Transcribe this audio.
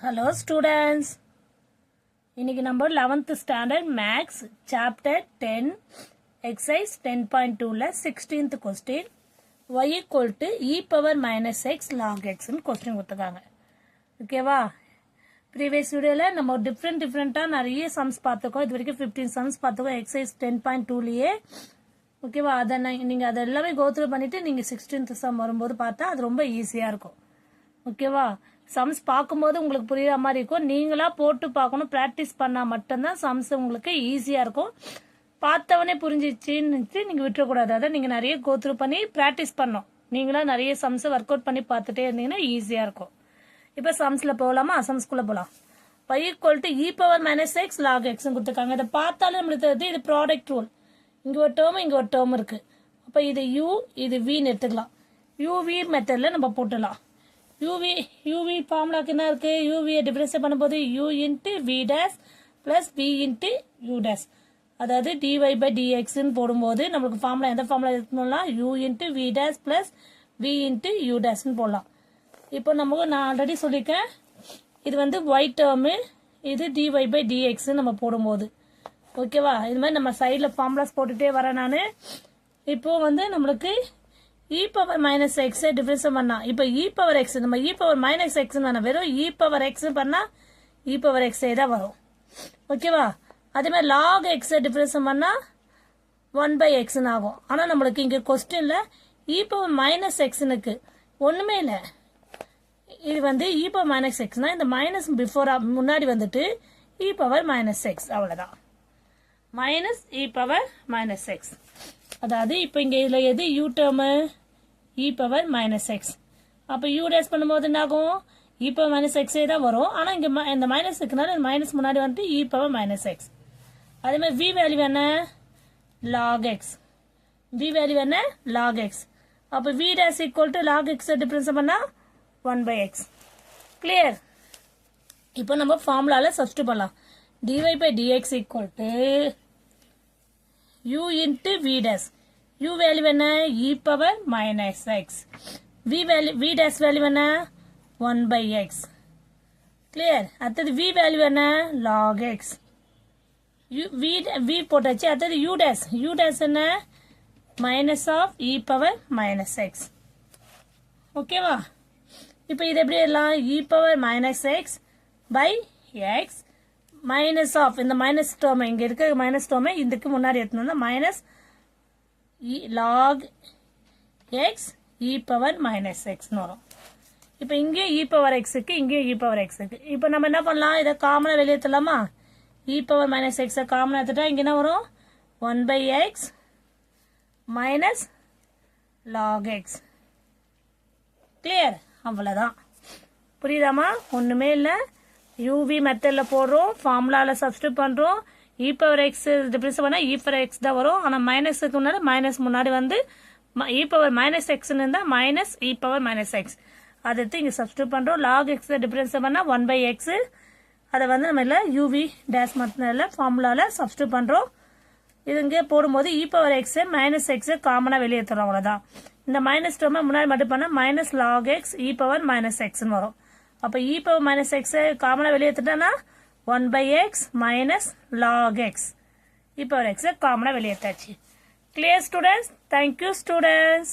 Hello students. இன்னைக்கு நம்ம 11th standard maths chapter 10 exercise 10.2ல 16th question y equal to e power minus x log x ன்னு question கொடுத்திருக்காங்க. ஓகேவா? previous videoல நம்ம டிஃபரண்டா நிறைய sums பார்த்துக்கோம். இது வரைக்கும் 15 sums பார்த்துக்கோம் exercise 10.2லயே. ஓகேவா? அத நீங்க அதெல்லாம் go through பண்ணிட்டு நீங்க 16th sum வரும்போது பார்த்தா அது ரொம்ப ஈஸியா இருக்கும். ஓகேவா? சம்ஸ் பார்க்கும்போது உங்களுக்கு புரியுற மாதிரி இருக்கும். நீங்களா போட்டு பார்க்கணும், பிராக்டிஸ் பண்ணா மட்டும்தான் சம்ஸ் உங்களுக்கு ஈஸியா இருக்கும். பார்த்தவனே புரிஞ்சிச்சுன்னு நீங்க விட்டுறக்கூடாது. அதை நீங்க நிறைய கோத்ரூ பண்ணி பிராக்டிஸ் பண்ணணும். நீங்களா நிறைய சம்ஸ் ஒர்க் அவுட் பண்ணி பார்த்துட்டே இருந்தீங்கன்னா ஈஸியா இருக்கும். இப்ப சம்ஸ்ல போகலாமா? சம்ஸ்குள்ள போலாம். y equal to e power minus x log x கொடுத்துருக்காங்க. இதை பார்த்தாலே நம்மளுக்கு தெரியுது இது ப்ராடக்ட் ரூல். இங்க ஒரு டேர்ம் இங்க ஒரு டேர்ம் இருக்கு. அப்ப இது u இது v எடுத்துக்கலாம். uv மெத்தட்ல நம்ம போட்டுடலாம். uv ஃபார்முலாக்கு என்ன இருக்கு? uv டிஃபரன்ஸ் பண்ணும்போது u into v dash plus v into u dash, அதாவது dy by dx ன்னு போடும்போது நமக்கு ஃபார்முலா எந்த ஃபார்முலா எடுத்துக்கலாம்? u into v dash plus v into u dash ன்னு போடலாம். இப்போ நான் ஆல்ரெடி சொல்லிருக்கேன், இது வந்து y டேர்ம், இது dy by dx நம்ம போடும்போது ஓகேவா? இது மாதிரி நம்ம சைடில் ஃபார்முலாஸ் போட்டுட்டே வரேன் நான். இப்போ வந்து நம்மளுக்கு e power minus x difference பண்ணா, இப்போ e power x நம்ம e power minus x பண்ணா வெறும் e power x பண்ணா e power x தான் வரும். ஓகேவா? அதே மாதிரி log x டிஃபரன்ஸ் பண்ணா 1 by x ஆகும். ஆனா நம்மளுக்கு இங்க क्वेश्चनல e power minus x னுக்கு ஒண்ணுமே இல்ல. இது வந்து e power minus x னா இந்த மைனஸ் பிஃபோர் முன்னாடி வந்துட்டு e power minus x அவ்வளவுதான். Minus e power minus x. அதாவது இப்போ இங்க இதுல எது u term? e power minus x. அப்ப u டேஷ் பண்ணும்போது என்ன ஆகும்? e power minus x தான் வரும். ஆனா இங்க இந்த மைனஸ் இருக்கனால மைனஸ் முன்னாடி வந்து e power minus x. அதே மாதிரி v வேல்யூ என்ன? log x. v வேல்யூ என்ன? log x. அப்ப v dash equal to log x difference பண்ணா 1 by x. கிளியர்? இப்போ நம்ம ஃபார்முலால சப்ஸ்டிட்யூட் பண்ணலாம். dy by dx equal to u into v dash. u value என்ன? e power minus x. v dash value என்ன? 1 by x. Clear? அடுத்தது v value என்ன? log x. v போட்டாச்சு. அடுத்தது u dash என்ன? minus of e power minus x. ஓகேவா? இப்போ இது எப்படி எல்லாம்? e power minus x by x minus of இந்த மைனஸ் டேர்ம், இங்க இருக்க மைனஸ் டேர்ம் இதுக்கு முன்னாடி எடுத்துனா minus log x e power minus x வரும். இப்போ இங்கே e power x க்கு, இங்கே e power x க்கு. இப்போ நம்ம என்ன பண்ணலாம்? இதை காமனா வெளியே எடுத்துலாமா? e power minus x காமனா எடுத்துட்டா இங்க என்ன வரும்? 1 by x minus log x. Clear? அவ்வளவுதான். புரியுதாமா? ஒண்ணுமே இல்ல. uv மெத்தட்ல போடுறோம், ஃபார்முலால சப்ஸ்டிட்யூட் பண்றோம். e power x டிஃபரன்ஸ் பண்ணா e power x தான் வரும். ஆனா மைனஸ்க்கு முன்னாடி மைனஸ் முன்னாடி வந்து e power minus x ன்னு இருந்தா minus e power minus x. அதை எடுத்து இங்க சப்ஸ்டிட்யூட் பண்றோம். log x டிஃபரன்ஸ் பண்ணா 1 by x. அதை வந்து நம்ம இல்ல uv dash மெத்தட்ல ஃபார்முலால சப்ஸ்டிட்யூட் பண்றோம். இது இங்க போடும்போது e power x minus x காமனா வெளியே எடுத்துறோம். அவ்வளவுதான். இந்த மைனஸ் டேர்ம் முன்னாடி மட்டும் பண்ணா minus log x e power minus x ன்னு வரும். அப்ப e power minus x காமனா வெளியே எடுத்துட்டா 1 by x minus log x. e power x காமனா வெளியே எடுத்தாச்சு. Clear students? Thank you students.